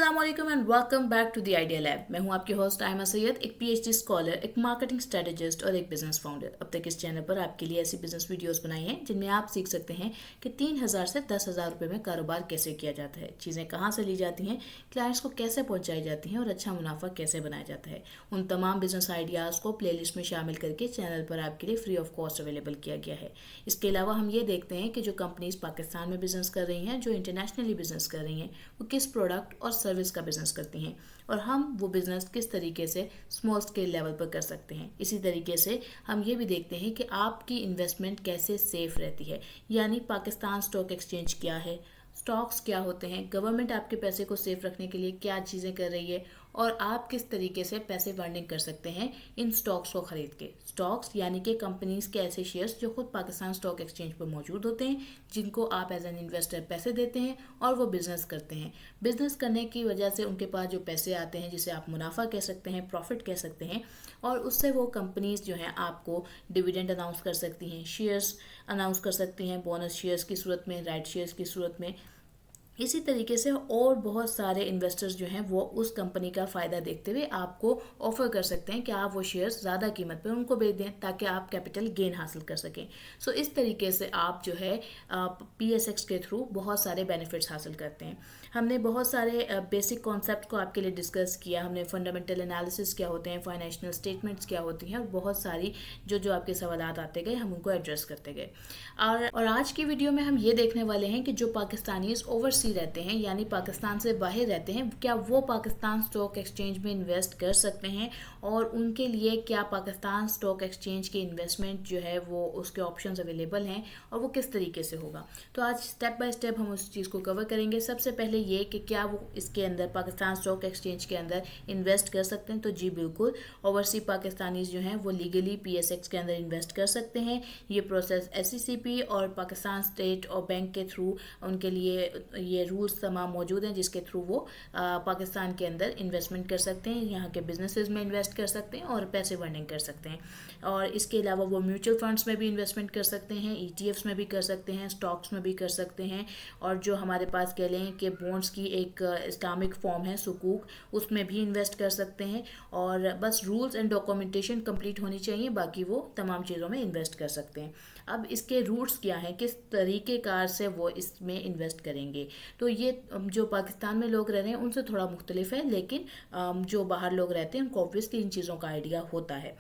अस्सलाम वालेकुम and welcome back to the idea lab. मैं हूं आपकी होस्ट आयमा सैयद, एक पीएचडी स्कॉलर, एक मार्केटिंग स्ट्रेटेजिस्ट और एक बिजनेस फाउंडर। अब तक इस चैनल पर आपके लिए ऐसी बिजनेस वीडियोस बनाई हैं जिनमें आप सीख सकते हैं कि 3,000 से 10,000 रुपये में कारोबार कैसे किया जाता है, चीज़ें कहाँ से ली जाती हैं, क्लाइंट्स को कैसे पहुँचाई जाती हैं और अच्छा मुनाफा कैसे बनाया जाता है। उन तमाम बिजनेस आइडियाज़ को प्लेलिस्ट में शामिल करके चैनल पर आपके लिए फ्री ऑफ कॉस्ट अवेलेबल किया गया है। इसके अलावा हम ये देखते हैं कि जो कंपनीज पाकिस्तान में बिजनेस कर रही हैं, जो इंटरनेशनली बिजनेस कर रही हैं, वो किस प्रोडक्ट और सर्विस का बिजनेस करती हैं और हम वो बिजनेस किस तरीके से स्मॉल स्केल लेवल पर कर सकते हैं। इसी तरीके से हम ये भी देखते हैं कि आपकी इन्वेस्टमेंट कैसे सेफ रहती है, यानी पाकिस्तान स्टॉक एक्सचेंज क्या है, स्टॉक्स क्या होते हैं, गवर्नमेंट आपके पैसे को सेफ रखने के लिए क्या चीज़ें कर रही है और आप किस तरीके से पैसे अर्निंग कर सकते हैं इन स्टॉक्स को खरीद के। स्टॉक्स यानी कि कंपनीज के ऐसे शेयर्स जो खुद पाकिस्तान स्टॉक एक्सचेंज पर मौजूद होते हैं, जिनको आप एज एन इन्वेस्टर पैसे देते हैं और वो बिजनेस करते हैं। बिजनेस करने की वजह से उनके पास जो पैसे आते हैं, जिसे आप मुनाफा कह सकते हैं, प्रॉफिट कह सकते हैं, और उससे वो कंपनीज जो हैं आपको डिविडेंड अनाउंस कर सकती हैं, शेयर्स अनाउंस कर सकती हैं, बोनस शेयर्स की सूरत में, राइट शेयर्स की सूरत में। इसी तरीके से और बहुत सारे इन्वेस्टर्स जो हैं वो उस कंपनी का फ़ायदा देखते हुए आपको ऑफर कर सकते हैं कि आप वो शेयर्स ज़्यादा कीमत पर उनको बेच दें ताकि आप कैपिटल गेन हासिल कर सकें। सो इस तरीके से आप जो है PSX के थ्रू बहुत सारे बेनिफिट्स हासिल करते हैं। हमने बहुत सारे बेसिक कॉन्सेप्ट को आपके लिए डिस्कस किया। हमने फंडामेंटल एनालिसिस क्या होते हैं, फाइनेंशियल स्टेटमेंट्स क्या होती हैं, और बहुत सारी जो आपके सवालात आते गए हम उनको एड्रेस करते गए। और आज की वीडियो में हम ये देखने वाले हैं कि जो पाकिस्तानीज ओवरसीज रहते हैं, यानी पाकिस्तान से बाहर रहते हैं, क्या वो पाकिस्तान स्टॉक एक्सचेंज में इन्वेस्ट कर सकते हैं और उनके लिए क्या पाकिस्तान स्टॉक एक्सचेंज की इन्वेस्टमेंट जो है वो उसके ऑप्शंस अवेलेबल हैं और वो किस तरीके से होगा। तो आज स्टेप बाय स्टेप हम उस चीज़ को कवर करेंगे। सबसे पहले ये कि क्या वो इसके अंदर पाकिस्तान स्टॉक एक्सचेंज के अंदर इन्वेस्ट कर सकते हैं। तो जी बिल्कुल, ओवरसी पाकिस्तानीज जो हैं वो लीगली PSX के अंदर इन्वेस्ट कर सकते हैं। ये प्रोसेस SECP और पाकिस्तान स्टेट और बैंक के थ्रू उनके लिए ये रूल्स तमाम मौजूद हैं जिसके थ्रू वो पाकिस्तान के अंदर इन्वेस्टमेंट कर सकते हैं, यहाँ के बिजनेसेस में इन्वेस्ट कर सकते हैं और पैसे अर्निंग कर सकते हैं। और इसके अलावा वो म्यूचुअल फंड्स में भी इन्वेस्टमेंट कर सकते हैं, ETFs में भी कर सकते हैं, स्टॉक्स में भी कर सकते हैं, और जो हमारे पास कह लें कि बॉन्ड्स की एक इस्लामिक फॉर्म है सुकूक, उसमें भी इन्वेस्ट कर सकते हैं। और बस रूल्स एंड डॉक्यूमेंटेशन कंप्लीट होनी चाहिए, बाकी वो तमाम चीज़ों में इन्वेस्ट कर सकते हैं। अब इसके रूट्स क्या हैं, किस तरीक़ेकार से वो इसमें इन्वेस्ट करेंगे। तो ये जो पाकिस्तान में लोग रह रहे हैं उनसे थोड़ा मुख्तलिफ है, लेकिन जो बाहर लोग रहते हैं उनको ऑब्वियसली इन चीज़ों का आइडिया होता है।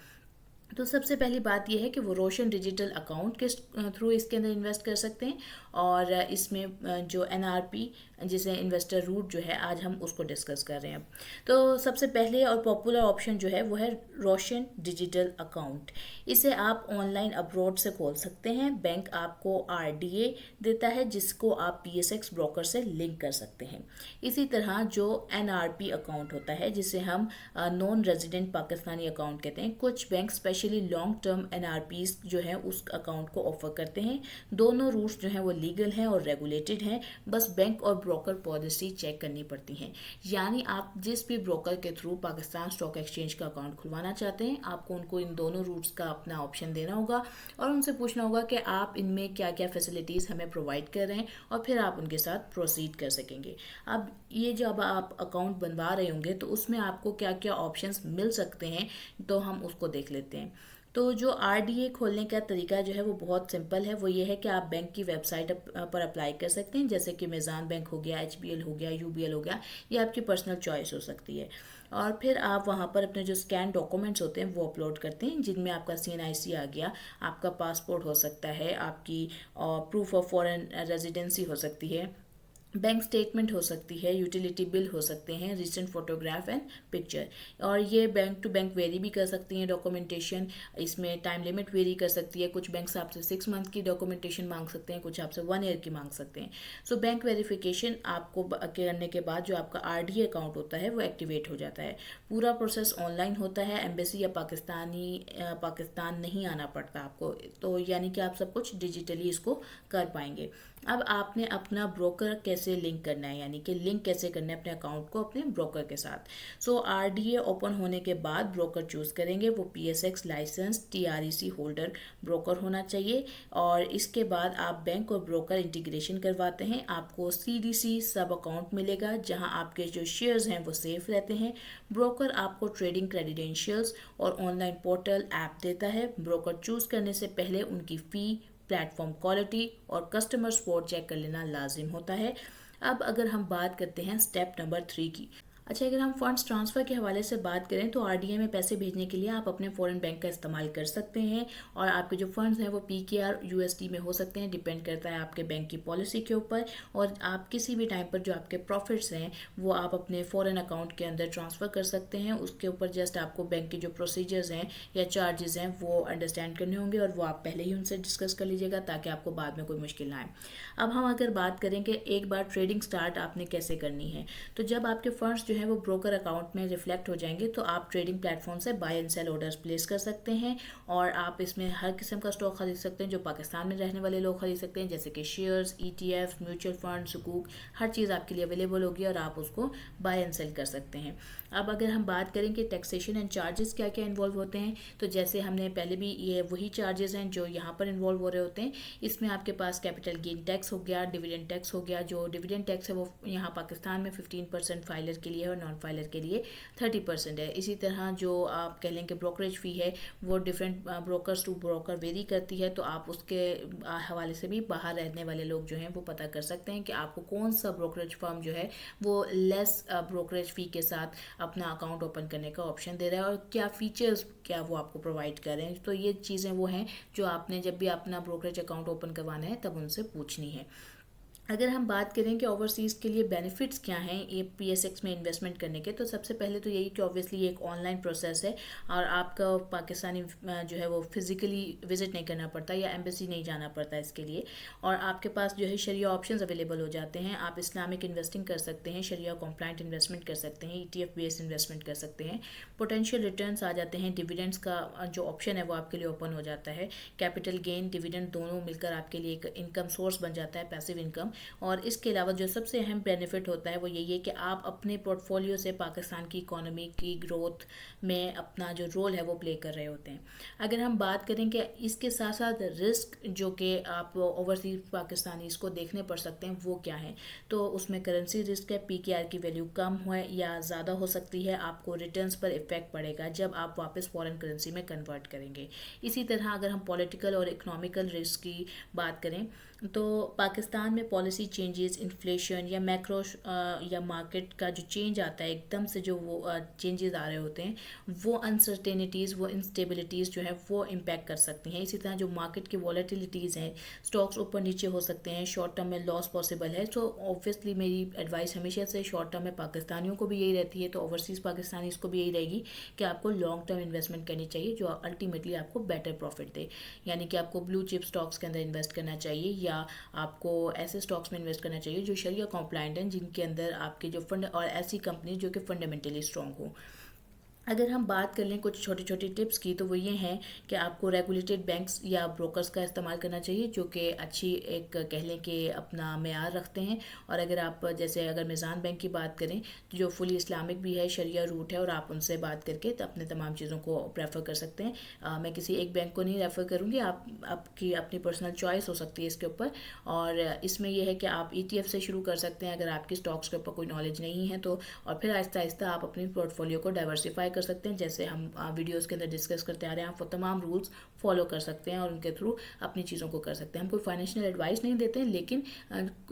तो सबसे पहली बात यह है कि वो रोशन डिजिटल अकाउंट के थ्रू इसके अंदर इन्वेस्ट कर सकते हैं, और इसमें जो NRP जिसे इन्वेस्टर रूट जो है आज हम उसको डिस्कस कर रहे हैं। तो सबसे पहले और पॉपुलर ऑप्शन जो है वो है रोशन डिजिटल अकाउंट। इसे आप ऑनलाइन अब्रॉड से खोल सकते हैं। बैंक आपको RDA देता है जिसको आप PSX ब्रोकर से लिंक कर सकते हैं। इसी तरह जो NRP अकाउंट होता है जिसे हम नॉन रेजिडेंट पाकिस्तानी अकाउंट कहते हैं, कुछ bank specially long term NRPs जो है उस अकाउंट को ऑफर करते हैं। दोनों रूट्स जो हैं वो लीगल हैं और रेगुलेटेड हैं, बस बैंक और ब्रोकर पॉलिसी चेक करनी पड़ती हैं। यानी आप जिस भी ब्रोकर के थ्रू पाकिस्तान स्टॉक एक्सचेंज का अकाउंट खुलवाना चाहते हैं, आपको उनको इन दोनों रूट्स का अपना ऑप्शन देना होगा और उनसे पूछना होगा कि आप इनमें क्या क्या फैसिलिटीज़ हमें प्रोवाइड कर रहे हैं, और फिर आप उनके साथ प्रोसीड कर सकेंगे। अब ये जब आप अकाउंट बनवा रहे होंगे तो उसमें आपको क्या क्या ऑप्शंस मिल सकते हैं, तो हम उसको देख लेते हैं। तो जो RDA खोलने का तरीका जो है वो बहुत सिंपल है। वो ये है कि आप बैंक की वेबसाइट पर अप्लाई कर सकते हैं, जैसे कि मीज़ान बैंक हो गया, HBL हो गया, UBL हो गया, ये आपकी पर्सनल चॉइस हो सकती है। और फिर आप वहाँ पर अपने जो स्कैन डॉक्यूमेंट्स होते हैं वो अपलोड करते हैं, जिनमें आपका CNIC आ गया, आपका पासपोर्ट हो सकता है, आपकी प्रूफ ऑफ फॉरेन रेजिडेंसी हो सकती है, बैंक स्टेटमेंट हो सकती है, यूटिलिटी बिल हो सकते हैं, रिसेंट फोटोग्राफ एंड पिक्चर। और ये बैंक टू बैंक वेरी भी कर सकती हैं डॉक्यूमेंटेशन। इसमें टाइम लिमिट वेरी कर सकती है, कुछ बैंक आपसे 6 मंथ की डॉक्यूमेंटेशन मांग सकते हैं, कुछ आपसे 1 ईयर की मांग सकते हैं। सो बैंक वेरिफिकेशन आपको करने के बाद जो आपका RDA अकाउंट होता है वो एक्टिवेट हो जाता है। पूरा प्रोसेस ऑनलाइन होता है, एम्बेसी या पाकिस्तान नहीं आना पड़ता आपको, तो यानी कि आप सब कुछ डिजिटली इसको कर पाएंगे। अब आपने अपना ब्रोकर कैसे कैसे लिंक करना है, यानी कि लिंक कैसे करना है अपने अकाउंट को अपने ब्रोकर के साथ। सो आरडीए ओपन होने के बाद ब्रोकर चूज करेंगे, वो पीएसएक्स लाइसेंस टीआरईसी होल्डर ब्रोकर होना चाहिए। और इसके बाद आप बैंक और ब्रोकर इंटीग्रेशन करवाते हैं, आपको सीडीसी सब अकाउंट मिलेगा जहां आपके जो शेयर्स हैं वो सेफ रहते हैं। ब्रोकर आपको ट्रेडिंग क्रेडेंशियल्स और ऑनलाइन पोर्टल ऐप देता है। ब्रोकर चूज करने से पहले उनकी फी, प्लेटफॉर्म क्वालिटी और कस्टमर सपोर्ट चेक कर लेना लाजिम होता है। अब अगर हम बात करते हैं स्टेप नंबर 3 की। अच्छा, अगर हम फंड्स ट्रांसफ़र के हवाले से बात करें तो आरडीए में पैसे भेजने के लिए आप अपने फॉरेन बैंक का इस्तेमाल कर सकते हैं, और आपके जो फंड्स हैं वो पीकेआर यूएसडी में हो सकते हैं, डिपेंड करता है आपके बैंक की पॉलिसी के ऊपर। और आप किसी भी टाइम पर जो आपके प्रॉफिट्स हैं वो आप अपने फॉरेन अकाउंट के अंदर ट्रांसफ़र कर सकते हैं। उसके ऊपर जस्ट आपको बैंक के जो प्रोसीजर्स हैं या चार्जेस हैं वो अंडरस्टैंड करने होंगे, और वो आप पहले ही उनसे डिस्कस कर लीजिएगा ताकि आपको बाद में कोई मुश्किल ना आए। अब हम अगर बात करें कि एक बार ट्रेडिंग स्टार्ट आपने कैसे करनी है, तो जब आपके फंड्स जो है वो ब्रोकर अकाउंट में रिफ्लेक्ट हो जाएंगे तो आप ट्रेडिंग प्लेटफॉर्म से buy and sell orders place कर सकते हैं, और आप इसमें हर किस्म का स्टॉक खरीद सकते हैं जो पाकिस्तान में रहने वाले लोग खरीद सकते हैं, जैसे कि शेयर्स, ईटीएफ, म्यूचुअल फंड, सुकूक, हर चीज़ आपके लिए अवेलेबल होगी और आप उसको बाय एंड सेल कर सकते हैं। अब अगर हम बात करें कि टैक्सेशन एंड चार्जेस क्या क्या इन्वॉल्व होते हैं, तो जैसे हमने पहले भी, ये वही चार्जेस हैं जो यहाँ पर इन्वॉल्व हो रहे होते हैं। इसमें आपके पास कैपिटल गेन टैक्स हो गया, डिविडेंड टैक्स हो गया। जो डिविडेंड टैक्स है वो यहाँ पाकिस्तान में 15% फाइलर के लिए है और नॉन फाइलर के लिए 30% है। इसी तरह जो आप कह लें कि ब्रोकरेज फ़ी है वो different brokers to broker vary करती है, तो आप उसके हवाले से भी बाहर रहने वाले लोग जो हैं वो पता कर सकते हैं कि आपको कौन सा ब्रोकरेज फर्म जो है वो लेस ब्रोकरेज फ़ी के साथ अपना अकाउंट ओपन करने का ऑप्शन दे रहा है, और क्या फीचर्स क्या वो आपको प्रोवाइड कर रहे हैं। तो ये चीज़ें वो हैं जो आपने जब भी अपना ब्रोकरेज अकाउंट ओपन करवाना है तब उनसे पूछनी है। अगर हम बात करें कि ओवरसीज़ के लिए बेनिफिट्स क्या हैं ये पीएसएक्स में इन्वेस्टमेंट करने के, तो सबसे पहले तो यही कि ऑब्वियसली ये एक ऑनलाइन प्रोसेस है और आपका पाकिस्तानी जो है वो फिज़िकली विजिट नहीं करना पड़ता या एम्बेसी नहीं जाना पड़ता इसके लिए, और आपके पास जो है शरिया ऑप्शंस अवेलेबल हो जाते हैं। आप इस्लामिक इन्वेस्टिंग कर सकते हैं, शरिया कॉम्प्लाइंट इन्वेस्टमेंट कर सकते हैं, ईटीएफ बेस्ड इन्वेस्टमेंट कर सकते हैं, पोटेंशियल रिटर्न्स आ जाते हैं, डिविडेंड्स का जो ऑप्शन है वो आपके लिए ओपन हो जाता है, कैपिटल गेन, डिविडेंड दोनों मिलकर आपके लिए एक इनकम सोर्स बन जाता है, पैसिव इनकम। और इसके अलावा जो सबसे अहम बेनिफिट होता है वो यही है कि आप अपने पोर्टफोलियो से पाकिस्तान की इकोनॉमी की ग्रोथ में अपना जो रोल है वो प्ले कर रहे होते हैं। अगर हम बात करें कि इसके साथ साथ रिस्क जो कि आप ओवरसीज पाकिस्तानी इसको देखने पड़ सकते हैं वो क्या है, तो उसमें करेंसी रिस्क है, पीकेआर की वैल्यू कम हो या ज़्यादा हो सकती है, आपको रिटर्न्स पर इफेक्ट पड़ेगा जब आप वापस फॉरेन करेंसी में कन्वर्ट करेंगे। इसी तरह अगर हम पॉलिटिकल और इकोनॉमिकल रिस्क की बात करें तो पाकिस्तान में पॉलिसी चेंजेस, इन्फ्लेशन या मैक्रो या मार्केट का जो चेंज आता है एकदम से, जो वो चेंजेस आ रहे होते हैं वो अनसर्टेनिटीज़, वो इंस्टेबिलिटीज़ जो है वो इम्पैक्ट कर सकती हैं। इसी तरह जो मार्केट की वॉलेटिलिटीज़ हैं, स्टॉक्स ऊपर नीचे हो सकते हैं, शॉर्ट टर्म में लॉस पॉसिबल है। तो ऑब्वियसली मेरी एडवाइस हमेशा से शॉर्ट टर्म में पाकिस्तानियों को भी यही रहती है, तो ओवरसीज़ पाकिस्तानी को भी यही रहेगी कि आपको लॉन्ग टर्म इन्वेस्टमेंट करनी चाहिए जो अल्टीमेटली आपको बेटर प्रॉफिट दे, यानी कि आपको ब्लू चिप स्टॉक्स के अंदर इन्वेस्ट करना चाहिए या आपको ऐसे स्टॉक्स में इन्वेस्ट करना चाहिए जो शरिया कॉम्प्लाइंट हैं, जिनके अंदर आपके जो फंड, और ऐसी कंपनी जो कि फंडामेंटली स्ट्रॉन्ग हो। अगर हम बात कर लें कुछ छोटी छोटी टिप्स की, तो वो ये हैं कि आपको रेगुलेटेड बैंक्स या ब्रोकर्स का इस्तेमाल करना चाहिए जो कि अच्छी एक कह लें कि अपना मेयार रखते हैं। और अगर आप जैसे अगर मिज़ान बैंक की बात करें तो जो फुली इस्लामिक भी है, शरिया रूट है, और आप उनसे बात करके तो अपने तमाम चीज़ों को प्रेफर कर सकते हैं। मैं किसी एक बैंक को नहीं रेफ़र करूँगी, आपकी अपनी पर्सनल चॉइस हो सकती है इसके ऊपर। और इसमें यह है कि आप ETF से शुरू कर सकते हैं अगर आपकी स्टॉक्स के ऊपर कोई नॉलेज नहीं है तो, और फिर आहिस्ता आहिस्ता आप अपनी पोर्टफोलियो को डाइवर्सिफाई कर सकते हैं। जैसे हम वीडियोस के अंदर डिस्कस करते आ रहे हैं, आप वो तमाम रूल्स फॉलो कर सकते हैं और उनके थ्रू अपनी चीज़ों को कर सकते हैं। हम कोई फाइनेंशियल एडवाइस नहीं देते हैं, लेकिन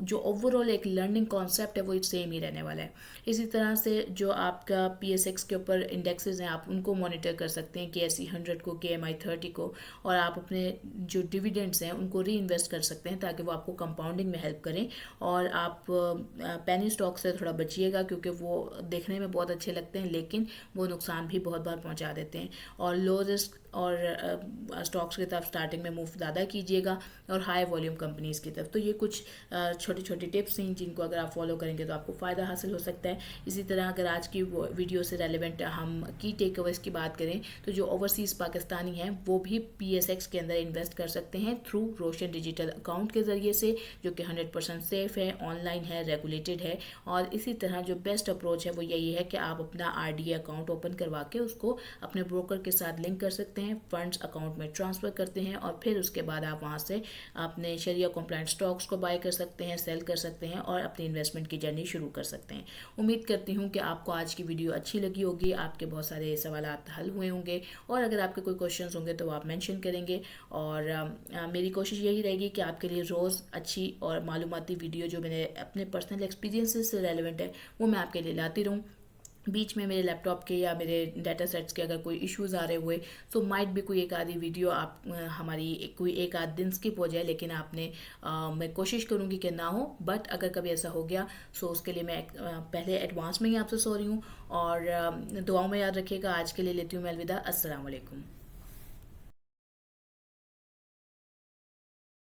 जो ओवरऑल एक लर्निंग कॉन्सेप्ट है वो सेम ही रहने वाला है। इसी तरह से जो आपका PSX के ऊपर इंडेक्सेस हैं आप उनको मॉनिटर कर सकते हैं, KSE 100 को, KMI 30 को, और आप अपने जो डिविडेंड्स हैं उनको री इन्वेस्ट कर सकते हैं ताकि वो आपको कंपाउंडिंग में हेल्प करें। और आप पेनी स्टॉक से थोड़ा बचिएगा क्योंकि वो देखने में बहुत अच्छे लगते हैं लेकिन वो नुकसान भी बहुत बार पहुंचा देते हैं। और लो रिस्क और स्टॉक्स की तरफ स्टार्टिंग में मूव ज़्यादा कीजिएगा और हाई वॉल्यूम कंपनीज़ की तरफ। तो ये कुछ छोटी छोटी टिप्स हैं जिनको अगर आप फॉलो करेंगे तो आपको फ़ायदा हासिल हो सकता है। इसी तरह अगर आज की वीडियो से रेलिवेंट हम की टेक अवेज की बात करें तो जो ओवरसीज़ पाकिस्तानी हैं वो भी PSX के अंदर इन्वेस्ट कर सकते हैं थ्रू रोशन डिजिटल अकाउंट के ज़रिए से, जो कि 100% सेफ़ है, ऑनलाइन है, रेगुलेटेड है। और इसी तरह जो बेस्ट अप्रोच है वो यही है कि आप अपना RDA अकाउंट ओपन करवा के उसको अपने ब्रोकर के साथ लिंक कर सकते हैं, फंड्स अकाउंट में ट्रांसफ़र करते हैं और फिर उसके बाद आप वहाँ से अपने शरिया कंप्लायंट स्टॉक्स को बाय कर सकते हैं, सेल कर सकते हैं और अपनी इन्वेस्टमेंट की जर्नी शुरू कर सकते हैं। उम्मीद करती हूँ कि आपको आज की वीडियो अच्छी लगी होगी, आपके बहुत सारे सवालात हल हुए होंगे और अगर आपके कोई क्वेश्चंस होंगे तो आप मेंशन करेंगे। और मेरी कोशिश यही रहेगी कि आपके लिए रोज़ अच्छी और मालूमाती वीडियो जो मेरे अपने पर्सनल एक्सपीरियंसेस से रेलेवेंट है वो मैं आपके लिए लाती रहूँ। बीच में मेरे लैपटॉप के या मेरे डाटा सेट्स के अगर कोई इश्यूज़ आ रहे हुए तो माइट भी कोई एक आधी वीडियो आप हमारी कोई एक आध दिन स्किप हो जाए, लेकिन आपने मैं कोशिश करूँगी कि ना हो। बट अगर कभी ऐसा हो गया सो उसके लिए मैं पहले एडवांस में ही आपसे सॉरी हूँ और दुआओं में याद रखिएगा। आज के लिए लेती हूँ मैं अलविदा। अस्सलाम वालेकुम।